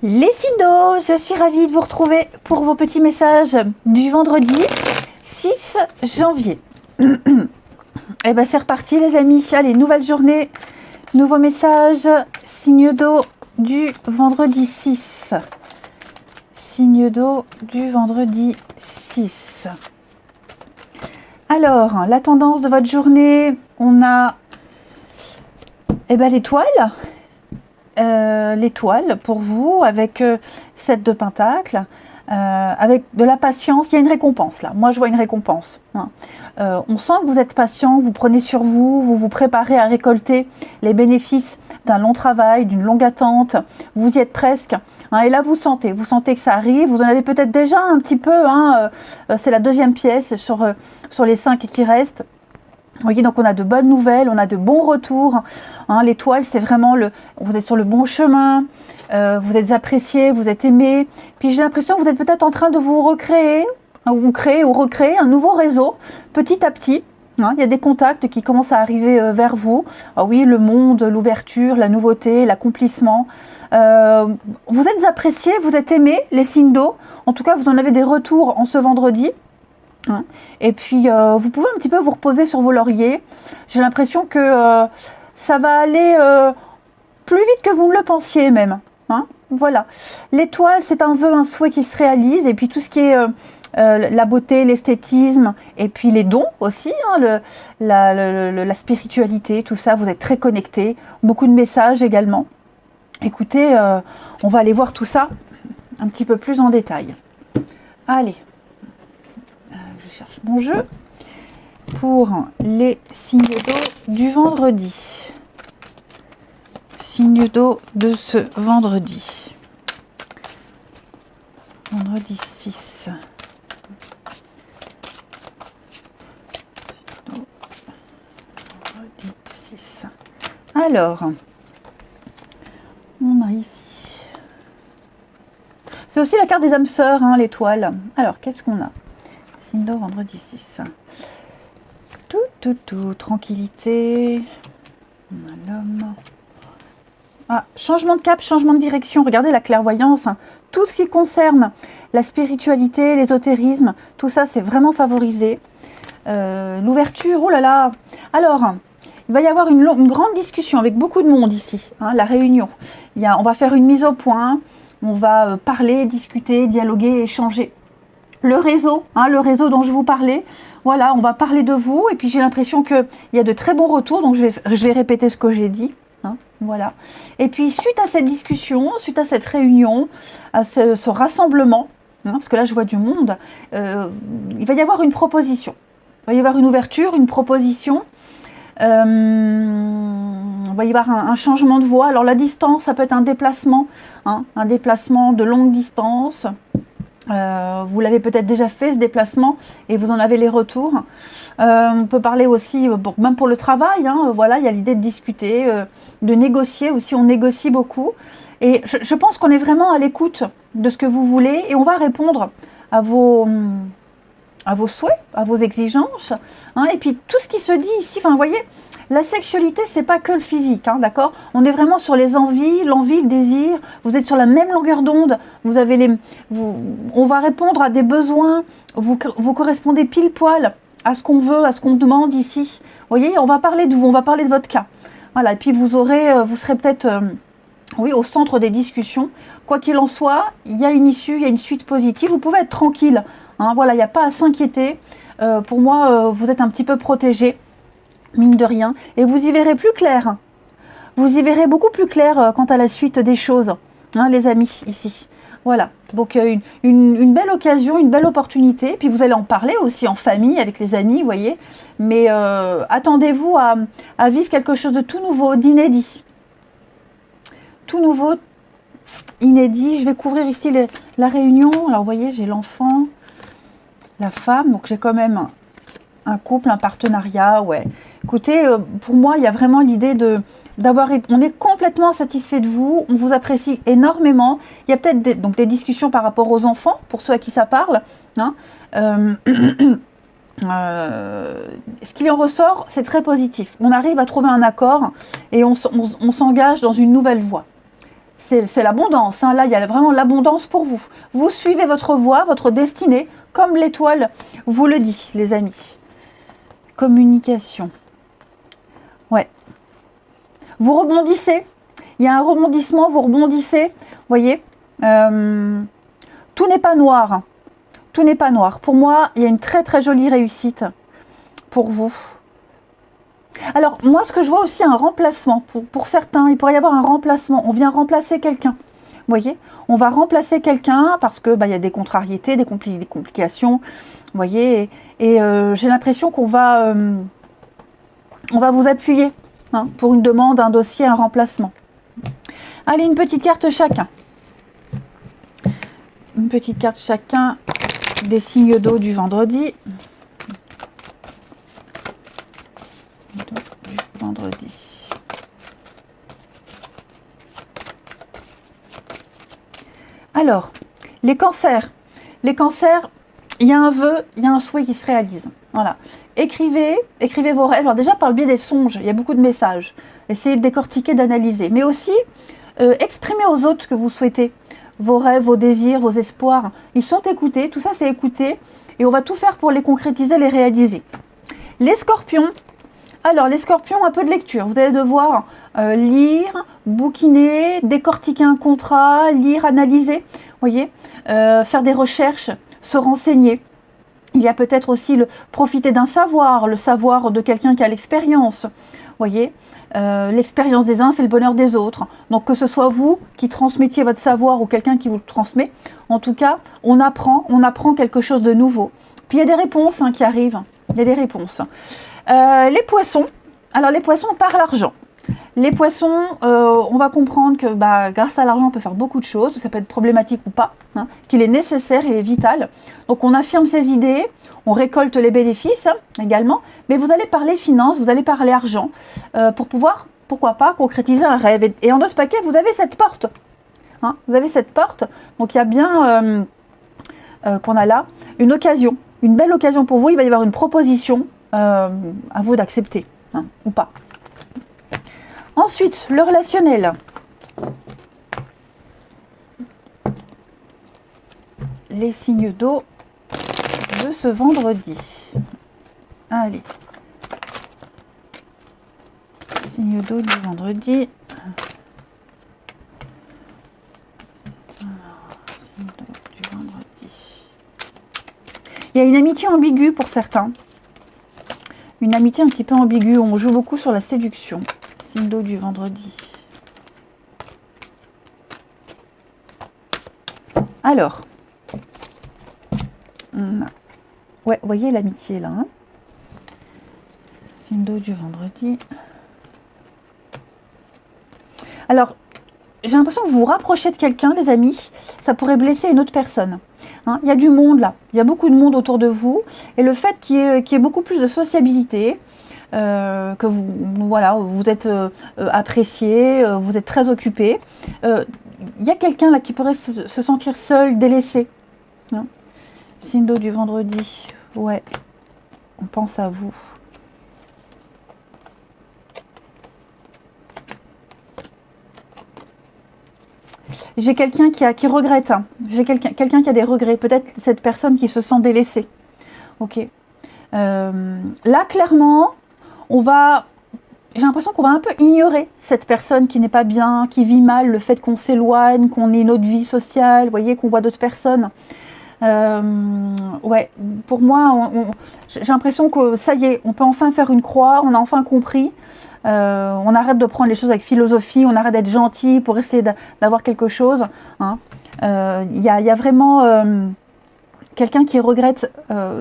Les signes d'eau, je suis ravie de vous retrouver pour vos petits messages du vendredi 6 janvier. Et ben c'est reparti les amis, allez, nouvelle journée, nouveau message, signe d'eau du vendredi 6. Signe d'eau du vendredi 6. Alors, la tendance de votre journée, on a l'étoile. L'étoile pour vous avec 7 de pentacle, avec de la patience. Il y a une récompense là, moi je vois une récompense, hein. On sent que vous êtes patient, vous prenez sur vous, vous vous préparez à récolter les bénéfices d'un long travail, d'une longue attente, vous y êtes presque, hein, et là vous sentez que ça arrive, vous en avez peut-être déjà un petit peu, hein, c'est la deuxième pièce sur les 5 qui restent. Vous voyez, donc on a de bonnes nouvelles, on a de bons retours, hein, l'étoile c'est vraiment vous êtes sur le bon chemin, vous êtes apprécié, vous êtes aimé, puis j'ai l'impression que vous êtes peut-être en train de vous recréer, ou recréer un nouveau réseau, petit à petit, hein, il y a des contacts qui commencent à arriver vers vous, ah oui, le monde, l'ouverture, la nouveauté, l'accomplissement, vous êtes apprécié, vous êtes aimé, les signes d'eau, en tout cas vous en avez des retours en ce vendredi. Et puis vous pouvez un petit peu vous reposer sur vos lauriers. J'ai l'impression que ça va aller plus vite que vous ne le pensiez même, hein. Voilà, l'étoile c'est un vœu, un souhait qui se réalise, et puis tout ce qui est la beauté, l'esthétisme, et puis les dons aussi, hein, la spiritualité, tout ça, vous êtes très connectés, beaucoup de messages également. Écoutez, on va aller voir tout ça un petit peu plus en détail. Allez, je cherche mon jeu pour les signes d'eau du vendredi. Signe d'eau de ce vendredi. Vendredi 6. Vendredi 6. Alors, on a ici. C'est aussi la carte des âmes sœurs, hein, l'étoile. Alors, qu'est-ce qu'on a? Signe d'eau vendredi 6. Tranquillité. On a l'homme. Ah, changement de cap, changement de direction. Regardez la clairvoyance, hein. Tout ce qui concerne la spiritualité, l'ésotérisme, tout ça c'est vraiment favorisé. L'ouverture, oh là là. Alors, il va y avoir une grande discussion avec beaucoup de monde ici, hein, la réunion. On va faire une mise au point, on va parler, discuter, dialoguer, échanger. Le réseau, hein, le réseau dont je vous parlais, voilà, on va parler de vous, et puis j'ai l'impression qu'il y a de très bons retours, donc je vais répéter ce que j'ai dit. Hein, voilà. Et puis suite à cette discussion, suite à cette réunion, à ce rassemblement, hein, parce que là je vois du monde, il va y avoir une proposition. Il va y avoir une ouverture, une proposition. Il va y avoir un changement de voie. Alors la distance, ça peut être un déplacement, hein, un déplacement de longue distance. Vous l'avez peut-être déjà fait ce déplacement et vous en avez les retours. On peut parler aussi, même pour le travail, hein, voilà, il y a l'idée de discuter, de négocier aussi, on négocie beaucoup. Et je pense qu'on est vraiment à l'écoute de ce que vous voulez, et on va répondre à vos souhaits, à vos exigences, hein, et puis tout ce qui se dit ici, enfin vous voyez, la sexualité c'est pas que le physique, hein, d'accord, on est vraiment sur les envies, l'envie, le désir, vous êtes sur la même longueur d'onde, on va répondre à des besoins, vous correspondez pile poil à ce qu'on veut, à ce qu'on demande ici, vous voyez, on va parler de vous, on va parler de votre cas, voilà, et puis vous serez peut-être oui, au centre des discussions. Quoi qu'il en soit, il y a une issue, il y a une suite positive, vous pouvez être tranquille, hein, voilà, il n'y a pas à s'inquiéter. Pour moi, vous êtes un petit peu protégé, mine de rien, et vous y verrez plus clair. Vous y verrez beaucoup plus clair quant à la suite des choses, hein, les amis, ici. Voilà, donc une belle occasion, une belle opportunité, puis vous allez en parler aussi en famille, avec les amis, vous voyez, mais attendez-vous à vivre quelque chose de tout nouveau, d'inédit. Tout nouveau, inédit. Je vais couvrir ici la réunion. Alors vous voyez, j'ai l'enfant, la femme, donc j'ai quand même un couple, un partenariat, ouais. Écoutez, pour moi, il y a vraiment l'idée on est complètement satisfait de vous, on vous apprécie énormément. Il y a peut-être des discussions par rapport aux enfants, pour ceux à qui ça parle, hein. Ce qui en ressort, c'est très positif. On arrive à trouver un accord et on s'engage dans une nouvelle voie. c'est l'abondance. Hein. Là, il y a vraiment l'abondance pour vous. Vous suivez votre voie, votre destinée, comme l'étoile vous le dit, les amis. Communication. Ouais. Vous rebondissez. Il y a un rebondissement, vous rebondissez. Vous voyez, tout n'est pas noir. Tout n'est pas noir. Pour moi, il y a une très très jolie réussite pour vous. Alors, moi, ce que je vois aussi, un remplacement. Pour certains, il pourrait y avoir un remplacement. On vient remplacer quelqu'un. Vous voyez, on va remplacer quelqu'un parce que il y a des contrariétés, des complications. Vous voyez, et j'ai l'impression qu'on va, on va vous appuyer hein, pour une demande, un dossier, un remplacement. Allez, une petite carte chacun. Une petite carte chacun des signes d'eau du vendredi. Vendredi. Alors, les cancers. Les cancers, il y a un vœu, il y a un souhait qui se réalise. Voilà. Écrivez vos rêves. Alors déjà par le biais des songes, il y a beaucoup de messages. Essayez de décortiquer, d'analyser. Mais aussi, exprimez aux autres ce que vous souhaitez. Vos rêves, vos désirs, vos espoirs. Ils sont écoutés. Tout ça, c'est écouté. Et on va tout faire pour les concrétiser, les réaliser. Les scorpions. Alors, les scorpions, un peu de lecture. Vous allez devoir lire, bouquiner, décortiquer un contrat, lire, analyser, vous voyez, faire des recherches, se renseigner. Il y a peut-être aussi profiter d'un savoir, le savoir de quelqu'un qui a l'expérience. Vous voyez, l'expérience des uns fait le bonheur des autres. Donc, que ce soit vous qui transmettiez votre savoir ou quelqu'un qui vous le transmet, en tout cas, on apprend quelque chose de nouveau. Puis, il y a des réponses hein, qui arrivent. Il y a des réponses. Les poissons, alors les poissons par l'argent. Les poissons, on va comprendre que grâce à l'argent on peut faire beaucoup de choses, ça peut être problématique ou pas, hein, qu'il est nécessaire, il est vital. Donc on affirme ses idées, on récolte les bénéfices hein, également, mais vous allez parler finances, vous allez parler argent, pour pouvoir, pourquoi pas, concrétiser un rêve. Et en d'autres paquets, vous avez cette porte. Hein, vous avez cette porte, donc il y a bien, qu'on a là, une occasion, une belle occasion pour vous, il va y avoir une proposition, à vous d'accepter, hein, ou pas. Ensuite, le relationnel. Les signes d'eau de ce vendredi. Allez. Signes d'eau du vendredi. Signes d'eau du vendredi. Il y a une amitié ambiguë pour certains. Une amitié un petit peu ambiguë, on joue beaucoup sur la séduction. Signe d'eau du vendredi. Alors, ouais, vous voyez l'amitié là. Hein, signe d'eau du vendredi. Alors, j'ai l'impression que vous vous rapprochez de quelqu'un, les amis. Ça pourrait blesser une autre personne. Hein, il y a du monde là. Il y a beaucoup de monde autour de vous. Et le fait qu'il y ait beaucoup plus de sociabilité, que vous êtes apprécié, vous êtes très occupé. Il y a quelqu'un là qui pourrait se sentir seul, délaissé. Hein. Signe d'eau du vendredi. Ouais, on pense à vous. J'ai quelqu'un qui regrette. Hein. J'ai quelqu'un qui a des regrets. Peut-être cette personne qui se sent délaissée. Ok. Là, clairement, j'ai l'impression qu'on va un peu ignorer cette personne qui n'est pas bien, qui vit mal, le fait qu'on s'éloigne, qu'on ait notre vie sociale, vous voyez, qu'on voit d'autres personnes. Ouais, pour moi, j'ai l'impression que ça y est, on peut enfin faire une croix, on a enfin compris. On arrête de prendre les choses avec philosophie, on arrête d'être gentil pour essayer d'avoir quelque chose. Hein. Y a vraiment quelqu'un qui regrette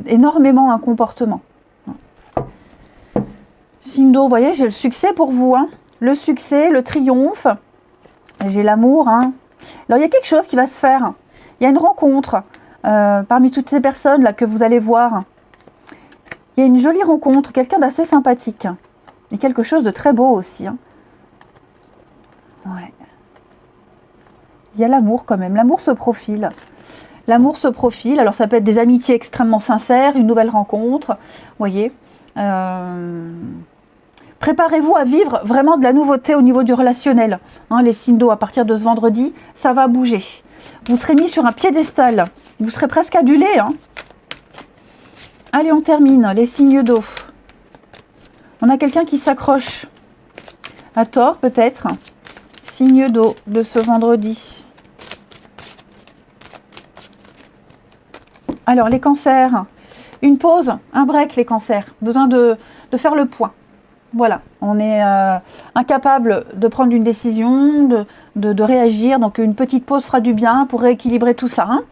énormément un comportement. Signe d'eau, vous voyez, j'ai le succès pour vous. Hein. Le succès, le triomphe. J'ai l'amour. Hein. Alors, il y a quelque chose qui va se faire. Il y a une rencontre parmi toutes ces personnes là que vous allez voir. Il y a une jolie rencontre, quelqu'un d'assez sympathique. Et quelque chose de très beau aussi. Hein. Ouais. Il y a l'amour quand même. L'amour se profile. L'amour se profile. Alors, ça peut être des amitiés extrêmement sincères, une nouvelle rencontre. Vous voyez. Préparez-vous à vivre vraiment de la nouveauté au niveau du relationnel. Hein, les signes d'eau, à partir de ce vendredi, ça va bouger. Vous serez mis sur un piédestal. Vous serez presque adulé. Hein. Allez, on termine. Les signes d'eau. On a quelqu'un qui s'accroche. À tort, peut-être. Signe d'eau de ce vendredi. Alors, les cancers. Une pause, un break, les cancers. Besoin de faire le point. Voilà, on est incapable de prendre une décision, de réagir. Donc, une petite pause fera du bien pour rééquilibrer tout ça. Hein.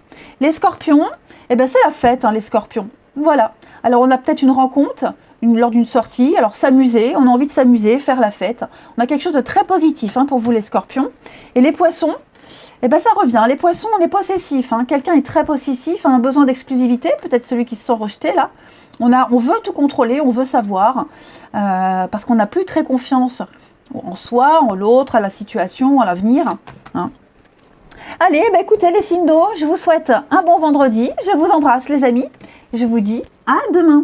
Les scorpions, eh ben, c'est la fête, hein, les scorpions. Voilà. Alors, on a peut-être une rencontre lors d'une sortie. Alors, s'amuser, on a envie de s'amuser, faire la fête. On a quelque chose de très positif hein, pour vous, les scorpions. Et les poissons, eh ben, ça revient. Les poissons, on est possessif. Hein. Quelqu'un est très possessif, a un besoin d'exclusivité. Peut-être celui qui se sent rejeté, là. On veut tout contrôler, on veut savoir. Parce qu'on n'a plus très confiance en soi, en l'autre, à la situation, à l'avenir. Hein. Allez, bah écoutez, les signes d'eau, je vous souhaite un bon vendredi. Je vous embrasse, les amis. Je vous dis à demain.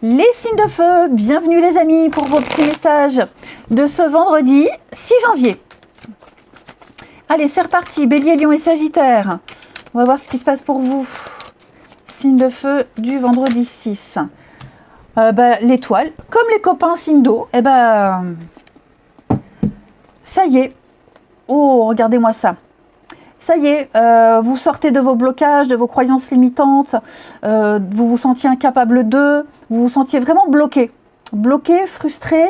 Les signes de feu, bienvenue les amis pour vos petits messages de ce vendredi 6 janvier. Allez, c'est reparti. Bélier, Lion et Sagittaire. On va voir ce qui se passe pour vous. Signe de feu du vendredi 6. L'étoile, comme les copains signes d'eau, ça y est. Oh, regardez-moi ça. Ça y est, vous sortez de vos blocages, de vos croyances limitantes, vous vous sentiez incapable d'eux, vous vous sentiez vraiment bloqué, frustré,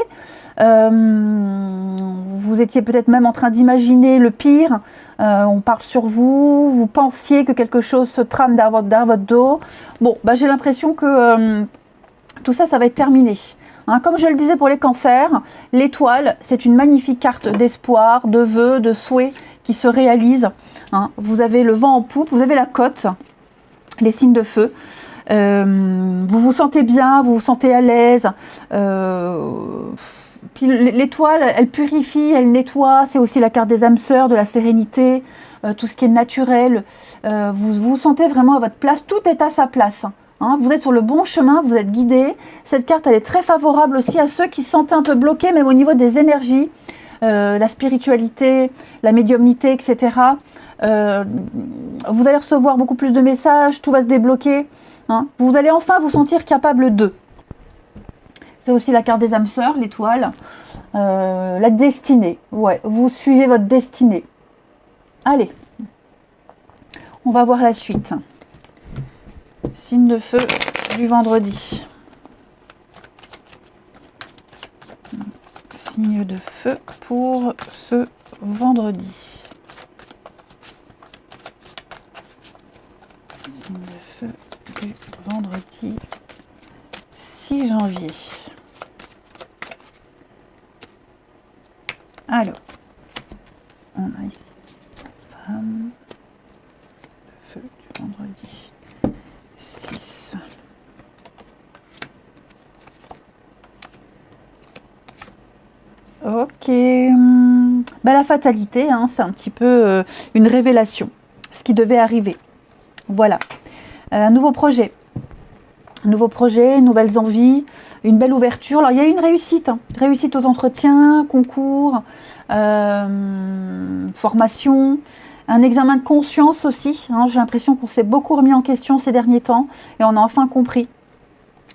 vous étiez peut-être même en train d'imaginer le pire, on parle sur vous, vous pensiez que quelque chose se trame derrière votre dos. Bon, j'ai l'impression que tout ça, ça va être terminé. Hein, comme je le disais pour les cancers, l'étoile, c'est une magnifique carte d'espoir, de vœux, de souhaits qui se réalisent. Hein. Vous avez le vent en poupe, vous avez la côte, les signes de feu. Vous vous sentez bien, vous vous sentez à l'aise. Puis l'étoile, elle purifie, elle nettoie. C'est aussi la carte des âmes sœurs, de la sérénité, tout ce qui est naturel. Vous vous sentez vraiment à votre place. Tout est à sa place. Hein, vous êtes sur le bon chemin, vous êtes guidé. Cette carte, elle est très favorable aussi à ceux qui se sentent un peu bloqués, même au niveau des énergies, la spiritualité, la médiumnité, etc. Vous allez recevoir beaucoup plus de messages, tout va se débloquer. Hein. Vous allez enfin vous sentir capable d'eux. C'est aussi la carte des âmes sœurs, l'étoile. La destinée. Ouais, vous suivez votre destinée. Allez, on va voir la suite. Signe de feu du vendredi. Signe de feu pour ce vendredi. Signe de feu du vendredi 6 janvier. Alors, on a ici femme, le feu du vendredi 6. Ok. La fatalité, hein, c'est un petit peu une révélation. Ce qui devait arriver. Voilà. Nouveau projet, nouvelles envies, une belle ouverture. Alors, il y a une réussite. Hein. Réussite aux entretiens, concours, formation. Un examen de conscience aussi. Hein. J'ai l'impression qu'on s'est beaucoup remis en question ces derniers temps. Et on a enfin compris.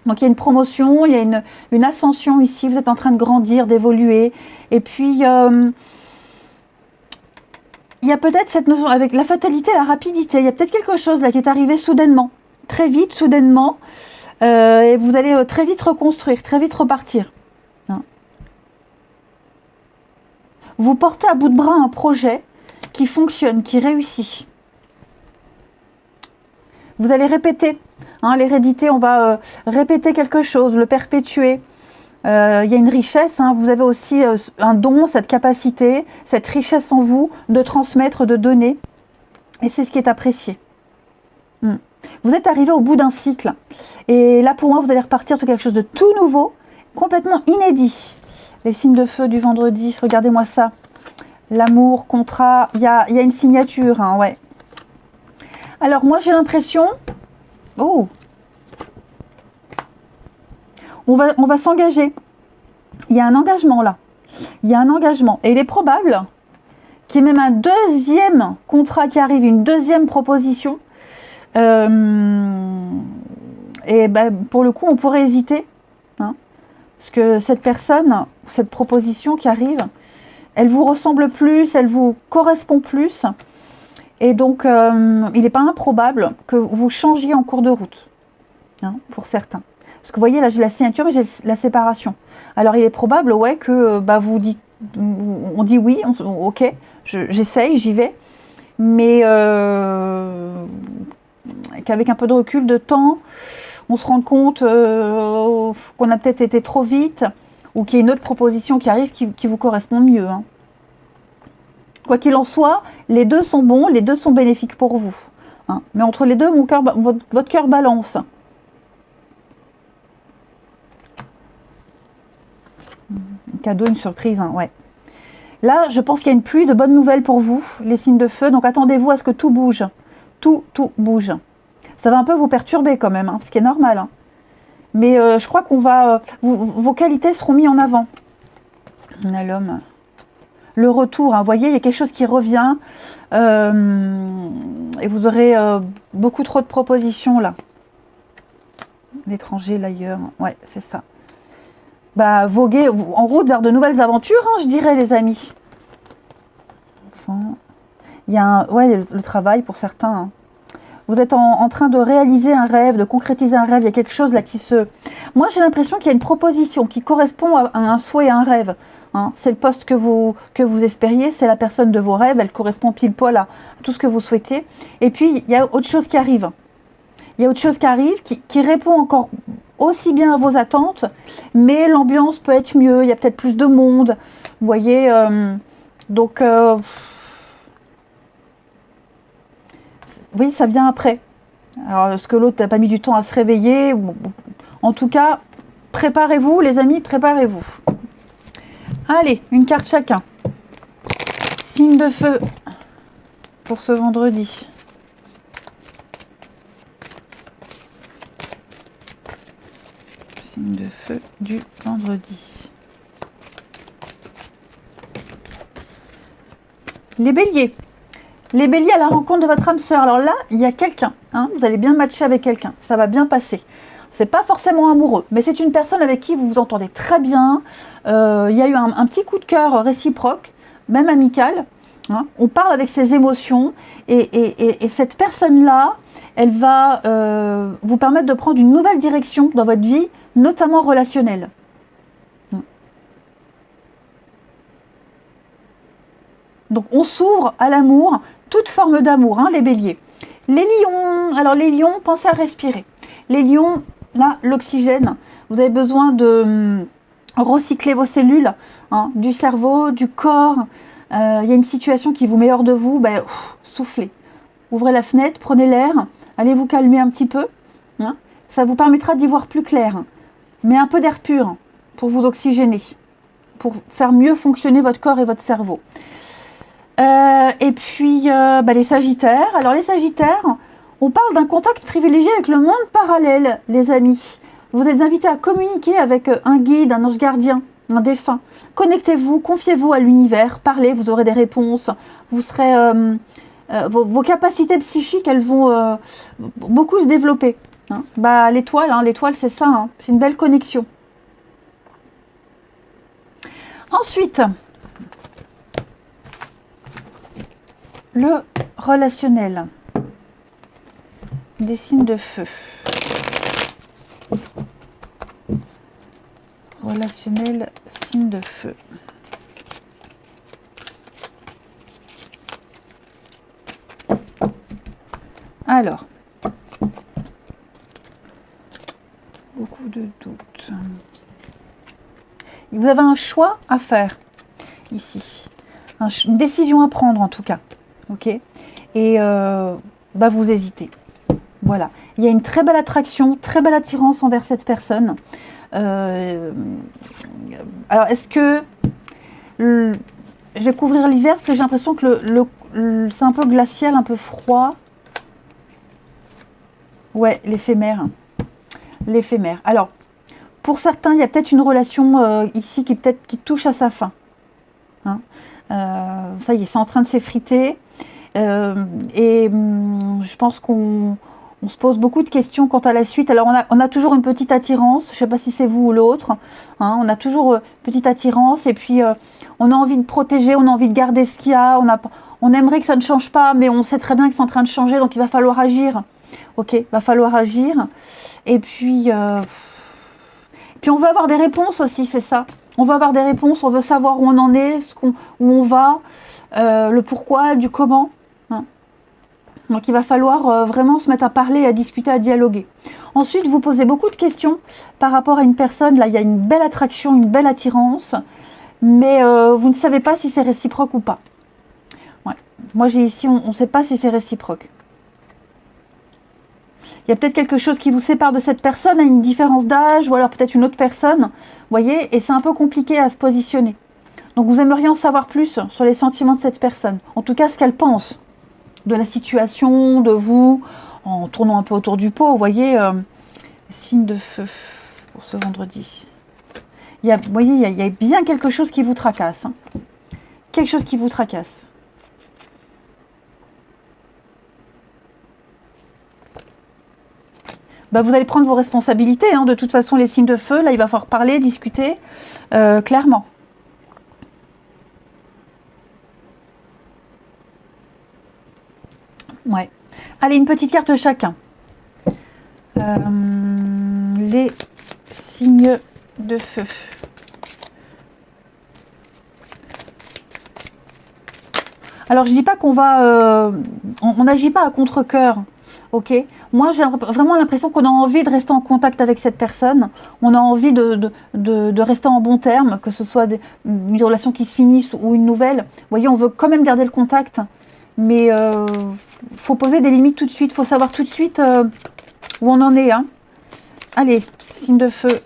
Donc, il y a une promotion, il y a une ascension ici. Vous êtes en train de grandir, d'évoluer. Et puis, il y a peut-être cette notion, avec la fatalité, la rapidité. Il y a peut-être quelque chose là qui est arrivé soudainement. Très vite, soudainement. Et vous allez très vite reconstruire, très vite repartir. Hein. Vous portez à bout de bras un projet qui fonctionne, qui réussit. Vous allez répéter. Hein, l'hérédité, on va répéter quelque chose, le perpétuer. Il y a une richesse, hein, vous avez aussi un don, cette capacité, cette richesse en vous de transmettre, de donner. Et c'est ce qui est apprécié. Vous êtes arrivé au bout d'un cycle. Et là, pour moi, vous allez repartir sur quelque chose de tout nouveau, complètement inédit. Les signes de feu du vendredi, regardez-moi ça. L'amour, contrat, il y a une signature, hein, ouais. Alors, moi, j'ai l'impression... Oh, on va s'engager. Il y a un engagement là. Il y a un engagement. Et il est probable qu'il y ait même un deuxième contrat qui arrive, une deuxième proposition. Et ben, pour le coup, on pourrait hésiter. Hein, parce que cette personne, cette proposition qui arrive, elle vous ressemble plus, elle vous correspond plus. Et donc, il n'est pas improbable que vous changiez en cours de route. Hein, pour certains. Parce que vous voyez, là, j'ai la signature, mais j'ai la séparation. Alors, il est probable, ouais, que vous dites, on dit oui, ok, j'essaye, j'y vais. Mais qu'avec un peu de recul, de temps, on se rend compte qu'on a peut-être été trop vite, ou qu'il y a une autre proposition qui arrive qui vous correspond mieux. Hein. Quoi qu'il en soit, les deux sont bons, les deux sont bénéfiques pour vous. Hein. Mais entre les deux, votre cœur balance. Un cadeau, une surprise, hein, ouais. Là, je pense qu'il y a une pluie de bonnes nouvelles pour vous, les signes de feu. Donc, attendez-vous à ce que tout bouge. Tout bouge. Ça va un peu vous perturber quand même, hein, ce qui est normal. Hein. Mais je crois qu'on va... vos qualités seront mises en avant. On a l'homme. Le retour, hein, vous voyez, il y a quelque chose qui revient. Et vous aurez beaucoup trop de propositions, là. L'étranger, l'ailleurs. Ouais, c'est ça. Bah, voguer en route vers de nouvelles aventures, hein, je dirais, les amis. Enfin, il y a le travail pour certains. Hein. Vous êtes en train de réaliser un rêve, de concrétiser un rêve. Il y a quelque chose là qui se... Moi, j'ai l'impression qu'il y a une proposition qui correspond à un souhait, à un rêve. Hein. C'est le poste que vous espériez, c'est la personne de vos rêves. Elle correspond pile poil à tout ce que vous souhaitez. Et puis, il y a autre chose qui arrive. Il y a autre chose qui arrive, qui répond encore aussi bien à vos attentes, mais l'ambiance peut être mieux, il y a peut-être plus de monde, vous voyez, donc, oui, ça vient après. Alors, est-ce que l'autre n'a pas mis du temps à se réveiller? En tout cas, préparez-vous, les amis, préparez-vous. Allez, une carte chacun. Signe de feu pour ce vendredi. Signe de feu du vendredi. Les béliers. Les béliers à la rencontre de votre âme sœur. Alors là, il y a quelqu'un. Hein, vous allez bien matcher avec quelqu'un. Ça va bien passer. C'est pas forcément amoureux, mais c'est une personne avec qui vous vous entendez très bien. Il y a eu un petit coup de cœur réciproque, même amical. Hein. On parle avec ses émotions. Et cette personne-là, elle va vous permettre de prendre une nouvelle direction dans votre vie, notamment relationnelle. Donc on s'ouvre à l'amour, toute forme d'amour, hein, les béliers. Les lions, alors les lions, pensez à respirer. Les lions, là, l'oxygène, vous avez besoin de recycler vos cellules, hein, du cerveau, du corps. Il y a une situation qui vous met hors de vous, ben, soufflez. Ouvrez la fenêtre, prenez l'air, allez vous calmer un petit peu. Hein. Ça vous permettra d'y voir plus clair. Mais un peu d'air pur pour vous oxygéner, pour faire mieux fonctionner votre corps et votre cerveau. Et puis, les sagittaires. Alors les sagittaires, on parle d'un contact privilégié avec le monde parallèle, les amis. Vous êtes invités à communiquer avec un guide, un ange gardien, un défunt. Connectez-vous, confiez-vous à l'univers, parlez, vous aurez des réponses. Vous serez, vos capacités psychiques, elles vont beaucoup se développer. Hein. L'étoile, c'est ça, hein. C'est une belle connexion. Ensuite, le relationnel. Des signes de feu. Relationnel, signe de feu. Alors, beaucoup de doutes. Vous avez un choix à faire ici. Une décision à prendre en tout cas. Ok. Et vous hésitez. Voilà. Il y a une très belle attraction, très belle attirance envers cette personne. Alors, est-ce que... je vais couvrir l'hiver parce que j'ai l'impression que c'est un peu glacial, un peu froid. Ouais, l'éphémère. L'éphémère. Alors, Pour certains, il y a peut-être une relation ici qui touche à sa fin. Hein. Ça y est, c'est en train de s'effriter. Je pense qu'on se pose beaucoup de questions quant à la suite. Alors on a toujours une petite attirance, je ne sais pas si c'est vous ou l'autre, hein, on a toujours une petite attirance et puis on a envie de protéger, on a envie de garder ce qu'il y a, on aimerait que ça ne change pas, mais on sait très bien que c'est en train de changer, donc il va falloir agir. Ok, il va falloir agir. Et puis on veut avoir des réponses aussi, c'est ça. On veut avoir des réponses, on veut savoir où on en est, où on va, le pourquoi, du comment. Hein. Donc il va falloir vraiment se mettre à parler, à discuter, à dialoguer. Ensuite, vous posez beaucoup de questions par rapport à une personne. Là, il y a une belle attraction, une belle attirance, mais vous ne savez pas si c'est réciproque ou pas. Ouais. Moi, j'ai ici, on ne sait pas si c'est réciproque. Il y a peut-être quelque chose qui vous sépare de cette personne, à une différence d'âge, ou alors peut-être une autre personne, vous voyez, et c'est un peu compliqué à se positionner. Donc vous aimeriez en savoir plus sur les sentiments de cette personne, en tout cas ce qu'elle pense de la situation, de vous, en tournant un peu autour du pot, vous voyez, signe de feu pour ce vendredi. Vous voyez, il y a bien quelque chose qui vous tracasse, hein. Quelque chose qui vous tracasse. Vous allez prendre vos responsabilités. Hein. De toute façon, les signes de feu, là, il va falloir parler, discuter, clairement. Ouais. Allez, une petite carte chacun. Les signes de feu. Alors, je dis pas qu'on va... on n'agit pas à contre-cœur. Ok, moi j'ai vraiment l'impression qu'on a envie de rester en contact avec cette personne, on a envie de rester en bon terme, que ce soit une relation qui se finisse ou une nouvelle. Vous voyez, on veut quand même garder le contact, mais faut poser des limites tout de suite, faut savoir tout de suite où on en est. Hein. Allez, signe de feu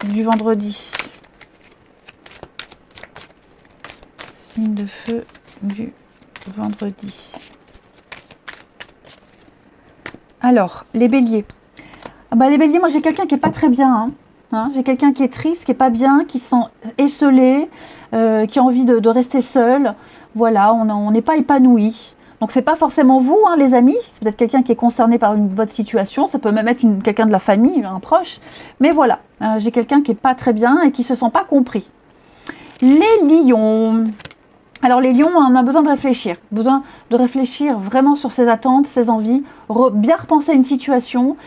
du vendredi. Signe de feu du vendredi. Alors, les béliers. Les béliers, moi j'ai quelqu'un qui n'est pas très bien. Hein. J'ai quelqu'un qui est triste, qui n'est pas bien, qui se sent esselé, qui a envie de rester seul. Voilà, on n'est pas épanoui. Donc c'est pas forcément vous, hein, les amis. C'est peut-être quelqu'un qui est concerné par votre situation. Ça peut même être quelqu'un de la famille, un proche. Mais voilà, j'ai quelqu'un qui n'est pas très bien et qui ne se sent pas compris. Les lions. Alors les lions, on a besoin de réfléchir vraiment sur ses attentes, ses envies, bien repenser une situation.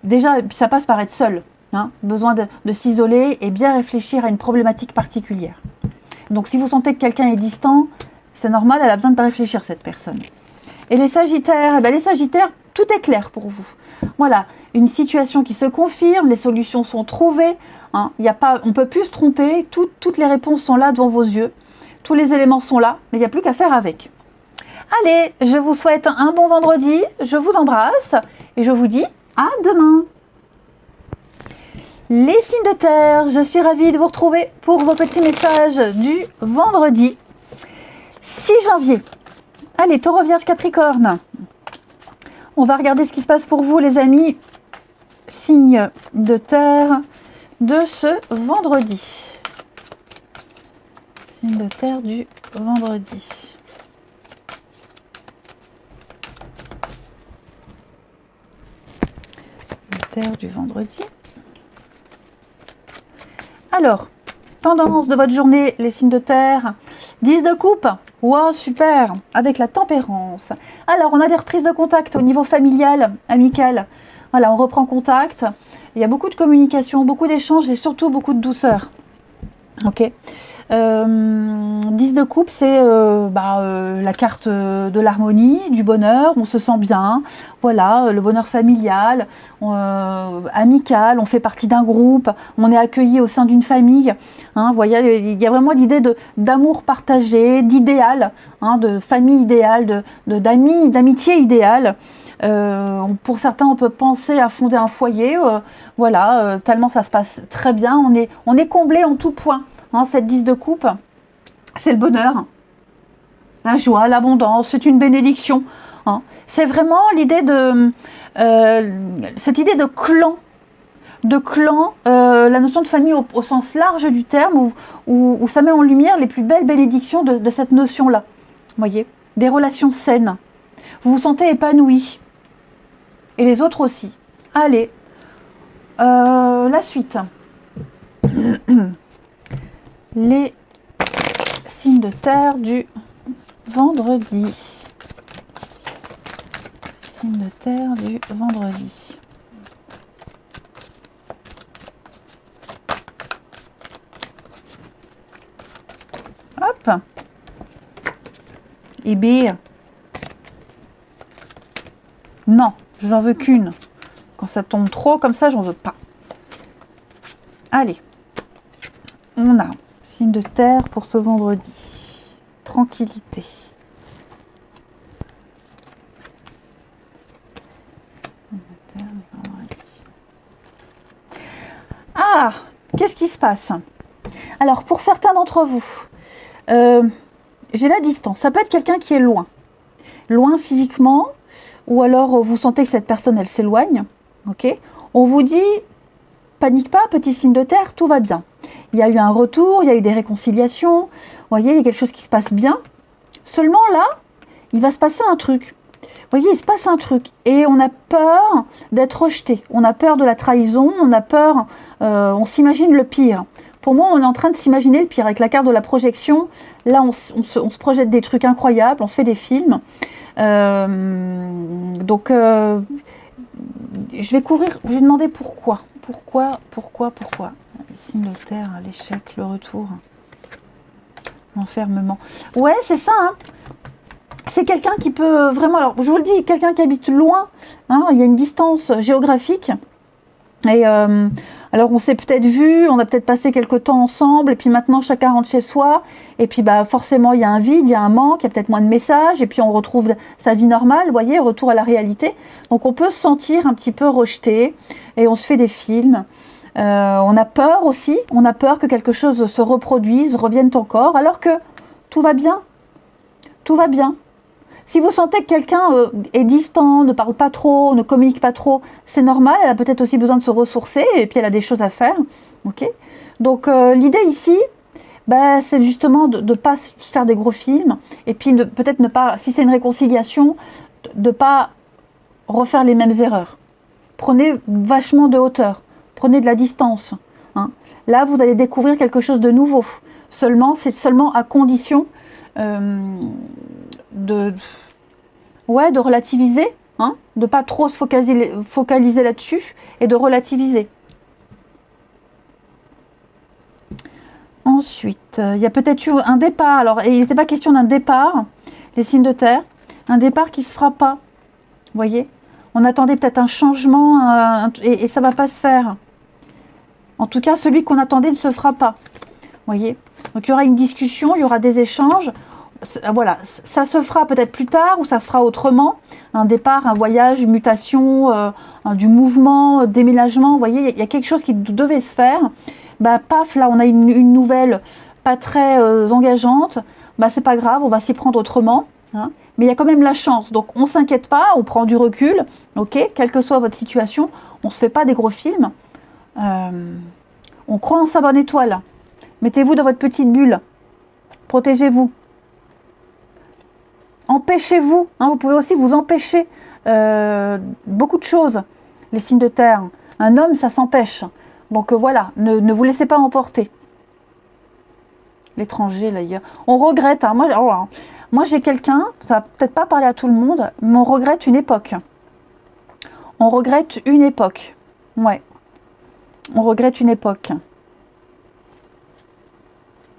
Déjà, ça passe par être seul, hein, besoin de s'isoler et bien réfléchir à une problématique particulière. Donc si vous sentez que quelqu'un est distant, c'est normal, elle a besoin de réfléchir, cette personne. Et les sagittaires, les sagittaires, tout est clair pour vous. Voilà, une situation qui se confirme, les solutions sont trouvées, hein, on ne peut plus se tromper, toutes les réponses sont là devant vos yeux. Tous les éléments sont là, mais il n'y a plus qu'à faire avec. Allez, je vous souhaite un bon vendredi, je vous embrasse et je vous dis à demain. Les signes de terre, je suis ravie de vous retrouver pour vos petits messages du vendredi 6 janvier. Allez, Taureau, Vierge, Capricorne. On va regarder ce qui se passe pour vous, les amis. Signes de terre de ce vendredi. Signe de terre du vendredi. Terre du vendredi. Alors, tendance de votre journée, les signes de terre. 10 de coupe. Wow, super. Avec la tempérance. Alors, on a des reprises de contact au niveau familial, amical. Voilà, on reprend contact. Il y a beaucoup de communication, beaucoup d'échanges et surtout beaucoup de douceur. Ok. 10 de coupe, c'est la carte de l'harmonie, du bonheur, on se sent bien, voilà, le bonheur familial, amical, on fait partie d'un groupe, on est accueilli au sein d'une famille, hein, voyez, il y a vraiment l'idée d'amour partagé, d'idéal, hein, de famille idéale, d'amitié idéale. Pour certains, on peut penser à fonder un foyer, tellement ça se passe très bien, on est comblé en tout point. Hein, cette 10 de coupe, c'est le bonheur, la joie, l'abondance, c'est une bénédiction. Hein. C'est vraiment l'idée cette idée de clan, de clan, la notion de famille au sens large du terme, où ça met en lumière les plus belles bénédictions de cette notion-là. Voyez, des relations saines. Vous vous sentez épanoui. Et les autres aussi. Allez, la suite. Les signes de terre du vendredi. Signes de terre du vendredi. Hop. Et B. Non, j'en veux qu'une. Quand ça tombe trop comme ça, j'en veux pas. Allez. On a signe de terre pour ce vendredi. Tranquillité. Ah, qu'est-ce qui se passe? Alors, pour certains d'entre vous, j'ai la distance. Ça peut être quelqu'un qui est loin. Loin physiquement, ou alors vous sentez que cette personne, elle s'éloigne. Ok. On vous dit, panique pas, petit signe de terre, tout va bien. Il y a eu un retour, il y a eu des réconciliations. Vous voyez, il y a quelque chose qui se passe bien. Seulement là, il va se passer un truc. Vous voyez, il se passe un truc. Et on a peur d'être rejeté. On a peur de la trahison. On a peur, on s'imagine le pire. Pour moi, on est en train de s'imaginer le pire. Avec la carte de la projection, là, on se projette des trucs incroyables. On se fait des films. Donc, je vais demander pourquoi. Pourquoi les signes de terre, l'échec, le retour, l'enfermement. Ouais, c'est ça, hein. C'est quelqu'un qui peut vraiment... Alors, je vous le dis, quelqu'un qui habite loin, hein, il y a une distance géographique. Et alors, on s'est peut-être vu, on a peut-être passé quelques temps ensemble, et puis maintenant, chacun rentre chez soi. Et puis, bah, forcément, il y a un vide, il y a un manque, il y a peut-être moins de messages, et puis on retrouve sa vie normale, vous voyez, retour à la réalité. Donc, on peut se sentir un petit peu rejeté, et on se fait des films. On a peur aussi, on a peur que quelque chose se reproduise, revienne encore, alors que tout va bien. Tout va bien. Si vous sentez que quelqu'un est distant, ne parle pas trop, ne communique pas trop, c'est normal, elle a peut-être aussi besoin de se ressourcer, et puis elle a des choses à faire. Ok. Donc l'idée ici, bah, c'est justement de ne pas se faire des gros films, et puis peut-être ne pas, si c'est une réconciliation, de ne pas refaire les mêmes erreurs. Prenez vachement de hauteur, prenez de la distance. Hein. Là, vous allez découvrir quelque chose de nouveau. C'est seulement à condition de relativiser, hein, de pas trop se focaliser là-dessus et de relativiser. Ensuite, il y a peut-être eu un départ. Alors, il n'était pas question d'un départ, les signes de terre, un départ qui ne se fera pas. Vous voyez, on attendait peut-être un changement et ça ne va pas se faire. En tout cas, celui qu'on attendait ne se fera pas. Vous voyez, donc il y aura une discussion, il y aura des échanges. Voilà, ça se fera peut-être plus tard ou ça se fera autrement. Un départ, un voyage, une mutation, du mouvement, déménagement. Vous voyez, il y a quelque chose qui devait se faire. Bah, paf, là, on a une nouvelle pas très engageante. Bah, c'est pas grave, on va s'y prendre autrement. Hein. Mais il y a quand même la chance. Donc, on ne s'inquiète pas, on prend du recul. Ok, quelle que soit votre situation, on ne se fait pas des gros films. On croit en sa bonne étoile. Mettez-vous dans votre petite bulle. Protégez-vous. Empêchez-vous, hein, vous pouvez aussi vous empêcher beaucoup de choses, les signes de terre. Un homme, ça s'empêche. Donc voilà, ne vous laissez pas emporter. L'étranger, d'ailleurs. On regrette, hein, moi j'ai quelqu'un, ça va peut-être pas parler à tout le monde, mais on regrette une époque. On regrette une époque. Ouais. On regrette une époque.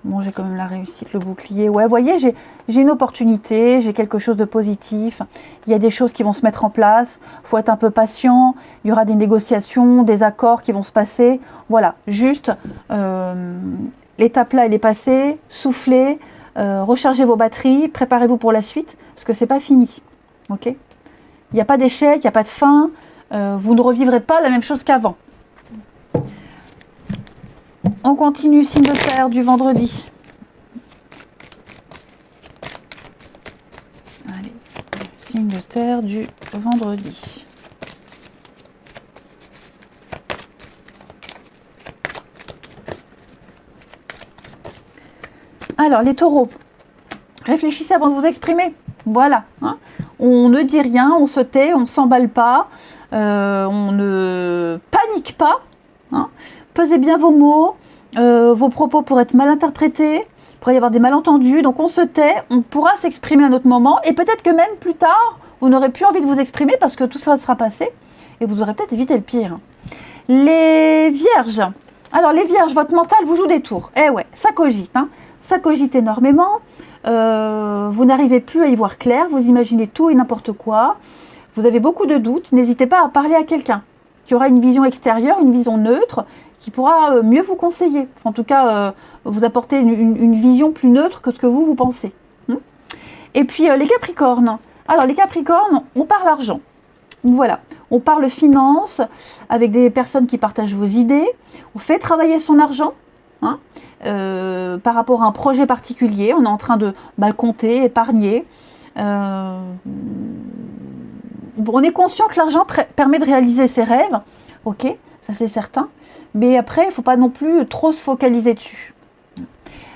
Bon, j'ai quand même la réussite, le bouclier. Ouais, vous voyez, j'ai une opportunité, j'ai quelque chose de positif. Il y a des choses qui vont se mettre en place. Il faut être un peu patient. Il y aura des négociations, des accords qui vont se passer. Voilà, juste, l'étape là, elle est passée. Soufflez, rechargez vos batteries, préparez-vous pour la suite, parce que c'est pas fini. Ok ? Il n'y a pas d'échec, il n'y a pas de fin. Vous ne revivrez pas la même chose qu'avant. On continue, signe de terre du vendredi. Allez, signe de terre du vendredi. Alors, les taureaux, réfléchissez avant de vous exprimer. Voilà. Hein. On ne dit rien, on se tait, on ne s'emballe pas, on ne panique pas. Hein. Pesez bien vos mots, vos propos pourraient être mal interprétés, il pourrait y avoir des malentendus, donc on se tait, on pourra s'exprimer à un autre moment, et peut-être que même plus tard, vous n'aurez plus envie de vous exprimer parce que tout ça sera passé, et vous aurez peut-être évité le pire. Les vierges. Alors les vierges, votre mental vous joue des tours. Eh ouais, ça cogite, hein. Ça cogite énormément. Vous n'arrivez plus à y voir clair, vous imaginez tout et n'importe quoi. Vous avez beaucoup de doutes. N'hésitez pas à parler à quelqu'un qui aura une vision extérieure, une vision neutre, qui pourra mieux vous conseiller. En tout cas, vous apporter une vision plus neutre que ce que vous pensez. Et puis les capricornes. Alors les capricornes, on parle argent. Voilà, on parle finance avec des personnes qui partagent vos idées. On fait travailler son argent hein, par rapport à un projet particulier. On est en train de compter, épargner. On est conscient que l'argent permet de réaliser ses rêves. Ok, ça c'est certain. Mais après, il ne faut pas non plus trop se focaliser dessus.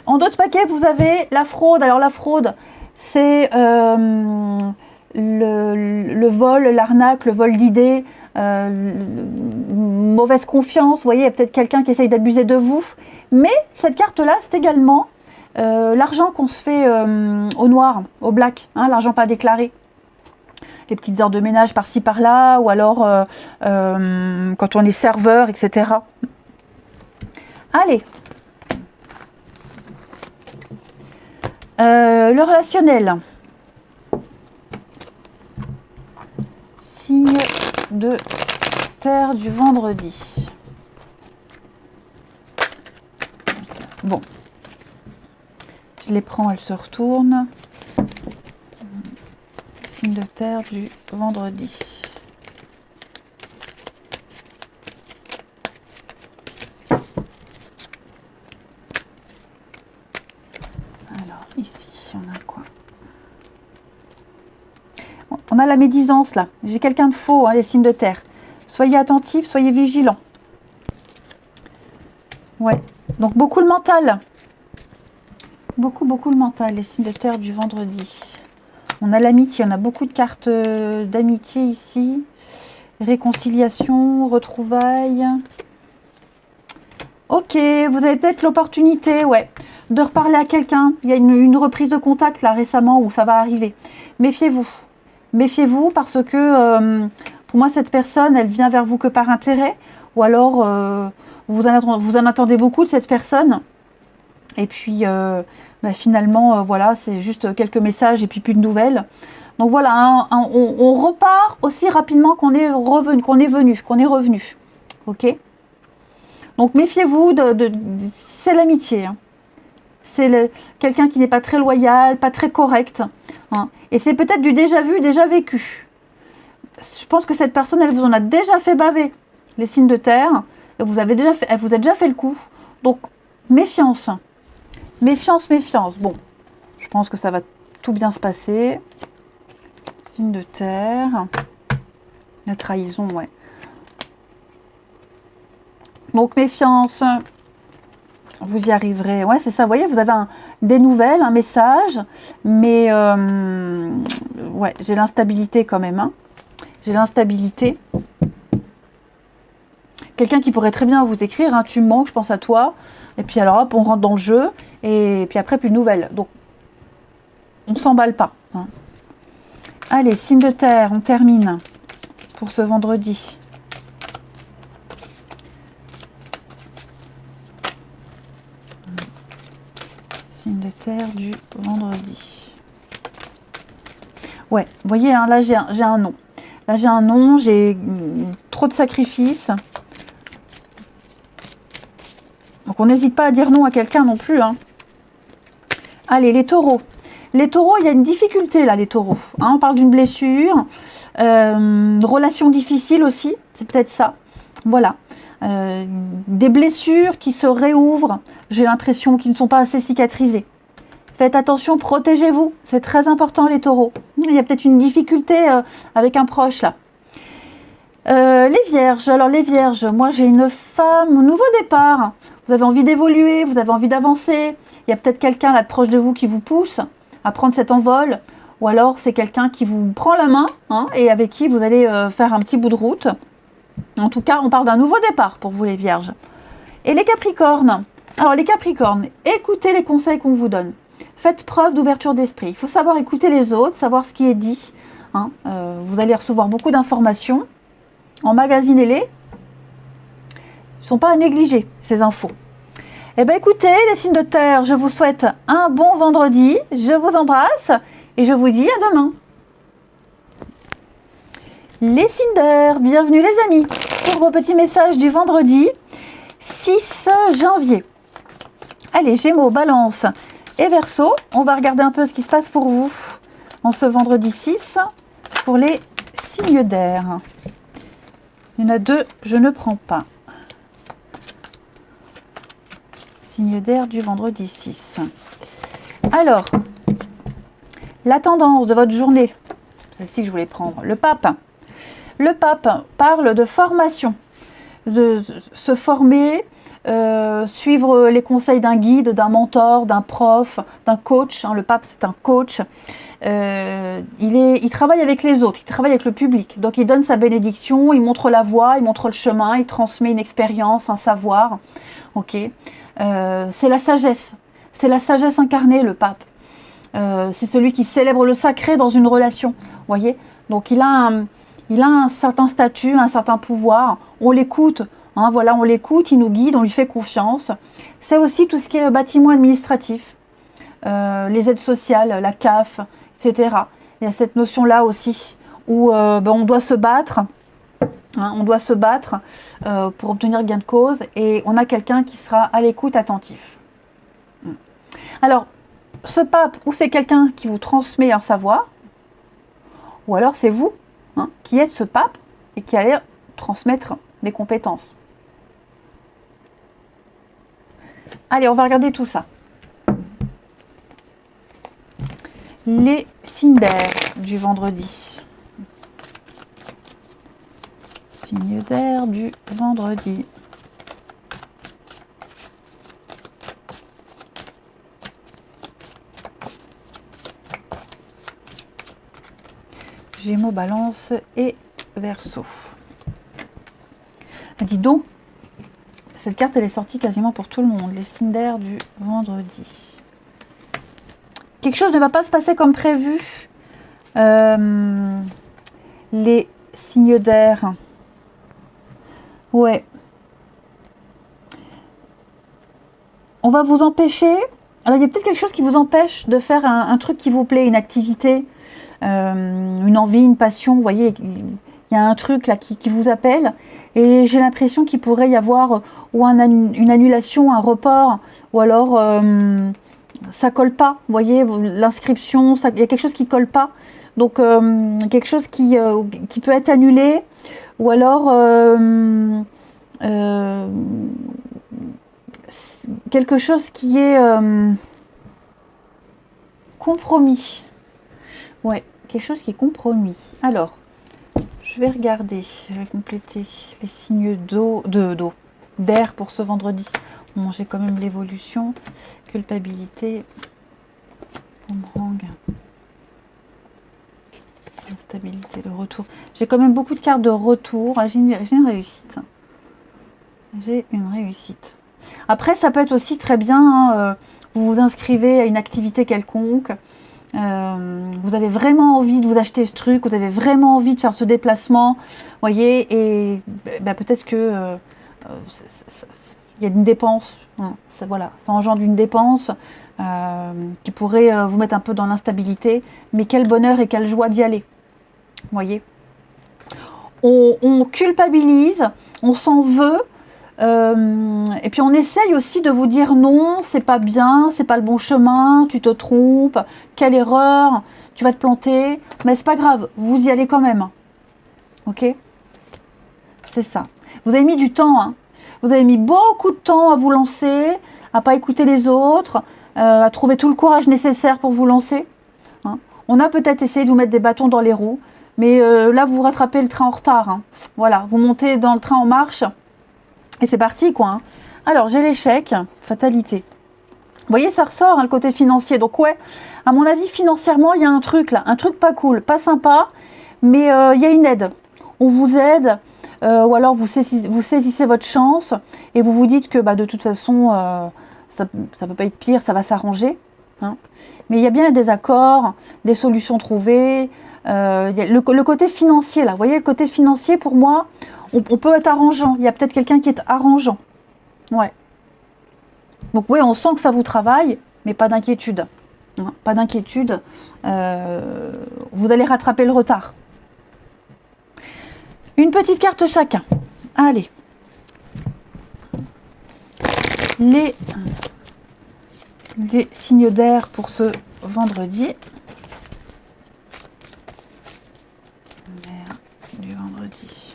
En d'autres paquets, vous avez la fraude. Alors la fraude, c'est... le vol, l'arnaque, le vol d'idées, mauvaise confiance, vous voyez, il y a peut-être quelqu'un qui essaye d'abuser de vous. Mais cette carte-là, c'est également l'argent qu'on se fait au noir, au black, hein, l'argent pas déclaré. Les petites heures de ménage par-ci par-là, ou alors quand on est serveur, etc. Allez. Le relationnel. Signe de terre du vendredi. Bon. Je les prends, elles se retournent. Signe de terre du vendredi. Alors, ici, on a quoi? On a la médisance là. J'ai quelqu'un de faux, hein, les signes de terre. Soyez attentifs, soyez vigilants. Ouais. Donc beaucoup le mental. Beaucoup le mental, les signes de terre du vendredi. On a l'amitié, on a beaucoup de cartes d'amitié ici. Réconciliation, retrouvailles. Ok, vous avez peut-être l'opportunité, ouais, de reparler à quelqu'un. Il y a une reprise de contact là récemment où ça va arriver. Méfiez-vous. Méfiez-vous parce que pour moi cette personne elle vient vers vous que par intérêt ou alors vous en attendez beaucoup de cette personne et puis finalement voilà c'est juste quelques messages et puis plus de nouvelles. Donc voilà hein, on repart aussi rapidement qu'on est revenu. Ok. Donc méfiez-vous c'est l'amitié. Hein. C'est quelqu'un qui n'est pas très loyal, pas très correct. Hein. Et c'est peut-être du déjà vu, déjà vécu. Je pense que cette personne, elle vous en a déjà fait baver. Les signes de terre, elle vous a déjà fait le coup. Donc, méfiance. Méfiance. Bon, je pense que ça va tout bien se passer. Signe de terre. La trahison, ouais. Donc, méfiance. Vous y arriverez. Ouais, c'est ça. Vous voyez, vous avez des nouvelles, un message. Mais, ouais, j'ai l'instabilité quand même. Hein. J'ai l'instabilité. Quelqu'un qui pourrait très bien vous écrire, hein, tu me manques, je pense à toi. Et puis alors, hop, on rentre dans le jeu. Et puis après, plus de nouvelles. Donc, on ne s'emballe pas. Hein. Allez, signe de terre, on termine pour ce vendredi. Signe de terre du vendredi. Ouais, vous voyez, hein, là j'ai un nom. Là j'ai un nom, j'ai trop de sacrifices. Donc on n'hésite pas à dire non à quelqu'un non plus. Hein. Allez, les taureaux. Les taureaux, il y a une difficulté là, les taureaux. Hein, on parle d'une blessure, relation difficile aussi, c'est peut-être ça. Voilà. Des blessures qui se réouvrent, j'ai l'impression qu'ils ne sont pas assez cicatrisées. Faites attention, protégez-vous, c'est très important les taureaux. Il y a peut-être une difficulté avec un proche là. Les vierges, alors les vierges, moi j'ai une femme au nouveau départ. Vous avez envie d'évoluer, vous avez envie d'avancer. Il y a peut-être quelqu'un là de proche de vous qui vous pousse à prendre cet envol, ou alors c'est quelqu'un qui vous prend la main hein, et avec qui vous allez faire un petit bout de route. En tout cas, on parle d'un nouveau départ pour vous les Vierges. Et les Capricornes. Alors les Capricornes, écoutez les conseils qu'on vous donne. Faites preuve d'ouverture d'esprit. Il faut savoir écouter les autres, savoir ce qui est dit. Hein. Vous allez recevoir beaucoup d'informations. Emmagasinez-les. Ils ne sont pas à négliger, ces infos. Eh bien écoutez, les signes de terre, je vous souhaite un bon vendredi. Je vous embrasse et je vous dis à demain. Les signes d'air, bienvenue les amis pour vos petits messages du vendredi 6 janvier. Allez, Gémeaux, Balance et Verseau, on va regarder un peu ce qui se passe pour vous en ce vendredi 6 pour les signes d'air. Il y en a 2, je ne prends pas. Signe d'air du vendredi 6. Alors, la tendance de votre journée, celle-ci que je voulais prendre, le pape. Le pape parle de formation, de se former, suivre les conseils d'un guide, d'un mentor, d'un prof, d'un coach. Hein, le pape, c'est un coach. Il travaille avec les autres, il travaille avec le public. Donc, il donne sa bénédiction, il montre la voie, il montre le chemin, il transmet une expérience, un savoir. Ok. C'est la sagesse. C'est la sagesse incarnée, le pape. C'est celui qui célèbre le sacré dans une relation. Voyez. Donc, il a un certain statut, un certain pouvoir. On l'écoute. Hein, voilà, on l'écoute, il nous guide, on lui fait confiance. C'est aussi tout ce qui est bâtiment administratif, les aides sociales, la CAF, etc. Il y a cette notion-là aussi où on doit se battre. Hein, on doit se battre pour obtenir gain de cause et on a quelqu'un qui sera à l'écoute attentif. Alors, ce pape, ou c'est quelqu'un qui vous transmet un savoir, ou alors c'est vous hein, qui êtes ce pape et qui allez transmettre des compétences. Allez, on va regarder tout ça. Les signes d'air du vendredi. Signe d'air du vendredi. Gémeaux, Balance et Verseau. Dis donc, cette carte elle est sortie quasiment pour tout le monde. Les signes d'air du vendredi. Quelque chose ne va pas se passer comme prévu. Les signes d'air. Ouais. On va vous empêcher. Alors il y a peut-être quelque chose qui vous empêche de faire un truc qui vous plaît, une activité, une envie, une passion. Vous voyez, il y a un truc là qui vous appelle. Et j'ai l'impression qu'il pourrait y avoir ou une annulation, un report, ou alors ça colle pas. Vous voyez, l'inscription, il y a quelque chose qui colle pas. Donc quelque chose qui peut être annulé, ou alors quelque chose qui est compromis. Ouais, quelque chose qui est compromis. Alors, je vais regarder, je vais compléter les signes d'air pour ce vendredi. Bon, j'ai quand même l'évolution, culpabilité, boomerang, instabilité, le retour. J'ai quand même beaucoup de cartes de retour. Ah, j'ai une réussite. J'ai une réussite. Après, ça peut être aussi très bien, hein, vous vous inscrivez à une activité quelconque. Vous avez vraiment envie de vous acheter ce truc, vous avez vraiment envie de faire ce déplacement, voyez, et peut-être que il y a une dépense, hein, voilà, ça engendre une dépense qui pourrait vous mettre un peu dans l'instabilité, mais quel bonheur et quelle joie d'y aller, voyez. On culpabilise, on s'en veut. Et puis on essaye aussi de vous dire non, c'est pas bien, c'est pas le bon chemin, tu te trompes, quelle erreur, tu vas te planter, mais c'est pas grave, vous y allez quand même. Ok? C'est ça. Vous avez mis du temps, hein. Vous avez mis beaucoup de temps à vous lancer, à pas écouter les autres, à trouver tout le courage nécessaire pour vous lancer. Hein. On a peut-être essayé de vous mettre des bâtons dans les roues, mais là vous rattrapez le train en retard. Hein. Voilà, vous montez dans le train en marche. Et c'est parti quoi. Hein. Alors j'ai l'échec, fatalité. voyez, ça ressort, hein, le côté financier. Donc ouais, à mon avis, financièrement, il y a un truc là, un truc pas cool, pas sympa, mais il y a une aide. On vous aide, ou alors vous saisissez votre chance et vous vous dites que bah, de toute façon, ça ne peut pas être pire, ça va s'arranger. Hein. Mais il y a bien des accords, des solutions trouvées. Il y a le côté financier là, vous voyez, le côté financier pour moi, on peut être arrangeant. Il y a peut-être quelqu'un qui est arrangeant. Ouais. Donc oui, on sent que ça vous travaille, mais pas d'inquiétude. Hein, pas d'inquiétude. Vous allez rattraper le retard. Une petite carte chacun. Allez. Les signes d'air pour ce vendredi. L'air du vendredi.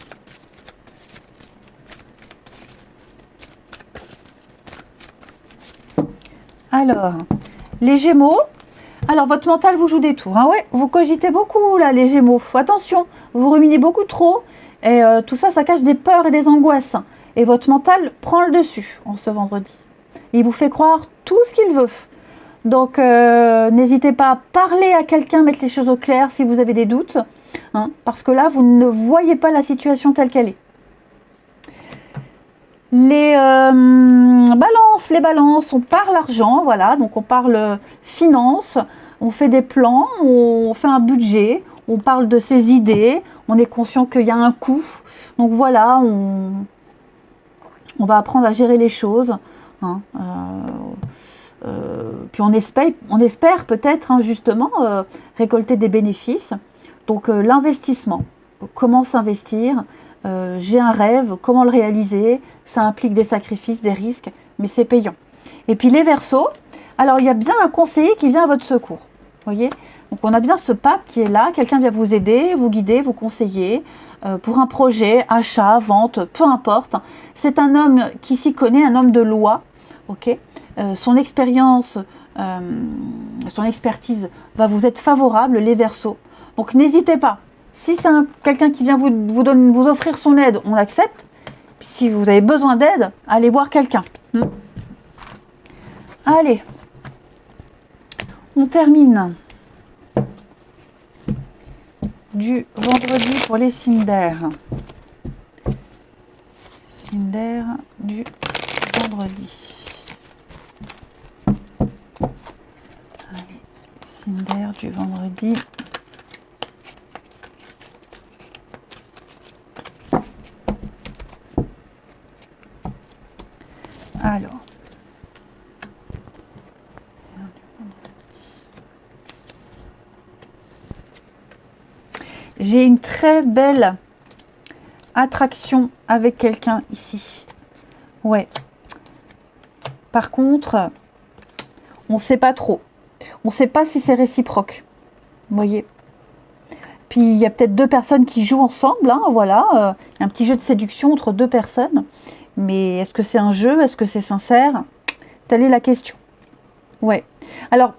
Alors, les Gémeaux. Alors, votre mental vous joue des tours. Hein, ouais, vous cogitez beaucoup, là, les Gémeaux. Attention, vous ruminez beaucoup trop. Et tout ça, ça cache des peurs et des angoisses. Et votre mental prend le dessus en ce vendredi. Il vous fait croire tout ce qu'il veut. Donc, n'hésitez pas à parler à quelqu'un, mettre les choses au clair si vous avez des doutes. Hein, parce que là, vous ne voyez pas la situation telle qu'elle est. Les balances, on parle argent, voilà, donc on parle finance, on fait des plans, on fait un budget, on parle de ses idées, on est conscient qu'il y a un coût, donc voilà, on va apprendre à gérer les choses, hein, puis on espère peut-être hein, justement récolter des bénéfices, donc l'investissement, comment s'investir, j'ai un rêve, comment le réaliser, ça implique des sacrifices, des risques, mais c'est payant. Et puis les Verseaux, alors il y a bien un conseiller qui vient à votre secours, voyez. Donc on a bien ce pape qui est là, quelqu'un vient vous aider, vous guider, vous conseiller pour un projet, achat, vente, peu importe. C'est un homme qui s'y connaît, un homme de loi, ok. Son expérience, son expertise va vous être favorable, les Verseaux. Donc n'hésitez pas. Si c'est quelqu'un qui vient vous offrir son aide, on accepte. Puis si vous avez besoin d'aide, allez voir quelqu'un. Allez, on termine du vendredi pour les signes d'air. Signes d'air du vendredi. Allez, signes d'air du vendredi. Alors, j'ai une très belle attraction avec quelqu'un ici. Ouais. Par contre, on ne sait pas trop. On ne sait pas si c'est réciproque. Vous voyez. Puis il y a peut-être deux personnes qui jouent ensemble. Hein, voilà. Un petit jeu de séduction entre deux personnes. Mais est-ce que c'est un jeu? Est-ce que c'est sincère? Telle est la question. Ouais. Alors,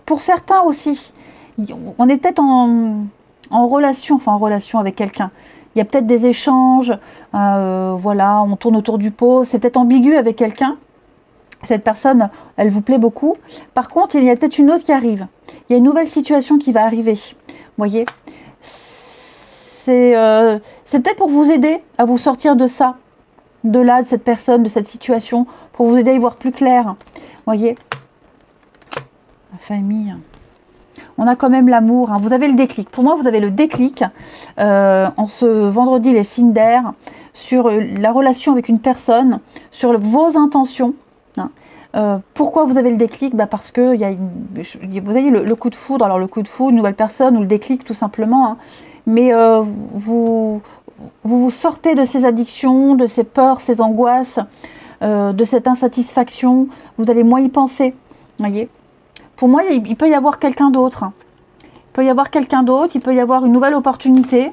pour certains aussi, on est peut-être en relation avec quelqu'un. Il y a peut-être des échanges, voilà, on tourne autour du pot. C'est peut-être ambigu avec quelqu'un. Cette personne, elle vous plaît beaucoup. Par contre, il y a peut-être une autre qui arrive. Il y a une nouvelle situation qui va arriver. Vous voyez? C'est peut-être pour vous aider à vous sortir de ça, de là, de cette personne, de cette situation, pour vous aider à y voir plus clair. Vous voyez, la famille. On a quand même l'amour. Hein. Vous avez le déclic. Pour moi, vous avez le déclic en ce vendredi, les signes d'air, sur la relation avec une personne, sur vos intentions. Hein. Pourquoi vous avez le déclic? Parce que vous avez le coup de foudre. Alors le coup de foudre, une nouvelle personne, ou le déclic tout simplement. Hein. Mais vous sortez de ces addictions, de ces peurs, ces angoisses, de cette insatisfaction. Vous allez moins y penser. Voyez. Pour moi, il peut y avoir quelqu'un d'autre. Il peut y avoir quelqu'un d'autre, il peut y avoir une nouvelle opportunité.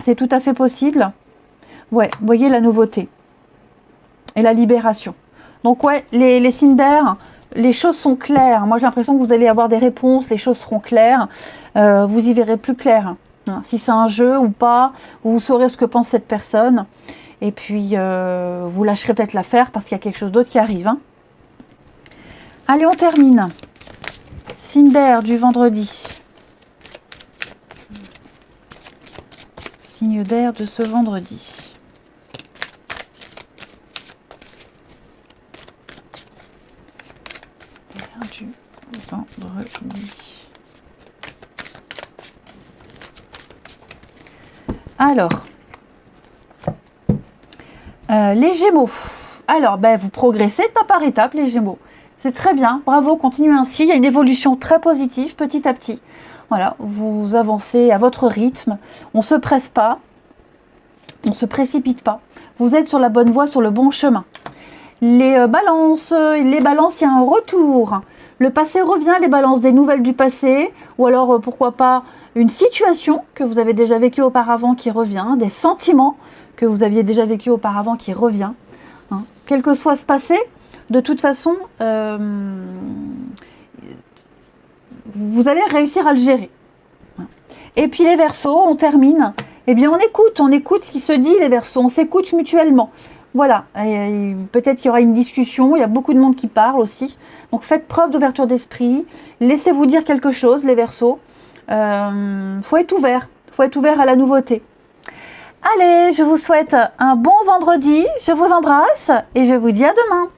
C'est tout à fait possible. Ouais, vous voyez la nouveauté. Et la libération. Donc ouais, les signes d'air, les choses sont claires. Moi, j'ai l'impression que vous allez avoir des réponses, les choses seront claires. Vous y verrez plus clair. Si c'est un jeu ou pas, vous saurez ce que pense cette personne. Et puis, vous lâcherez peut-être l'affaire parce qu'il y a quelque chose d'autre qui arrive. Hein. Allez, on termine. Signe d'air du vendredi. Signe d'air de ce vendredi. D'air du vendredi. Alors, les Gémeaux. Alors, vous progressez étape par étape, les Gémeaux. C'est très bien, bravo, continuez ainsi. Il y a une évolution très positive, petit à petit. Voilà, vous avancez à votre rythme. On ne se presse pas, on ne se précipite pas. Vous êtes sur la bonne voie, sur le bon chemin. Les balances, il y a un retour. Le passé revient, les balances, des nouvelles du passé, ou alors pourquoi pas une situation que vous avez déjà vécue auparavant qui revient, des sentiments que vous aviez déjà vécu auparavant qui revient. Hein. Quel que soit ce passé, de toute façon, vous allez réussir à le gérer. Et puis les Verseaux, on termine. Eh bien, on écoute ce qui se dit, les Verseaux, on s'écoute mutuellement. Voilà, peut-être qu'il y aura une discussion, il y a beaucoup de monde qui parle aussi. Donc faites preuve d'ouverture d'esprit, laissez-vous dire quelque chose, les Verseaux. Faut être ouvert à la nouveauté. Allez, je vous souhaite un bon vendredi, je vous embrasse et je vous dis à demain.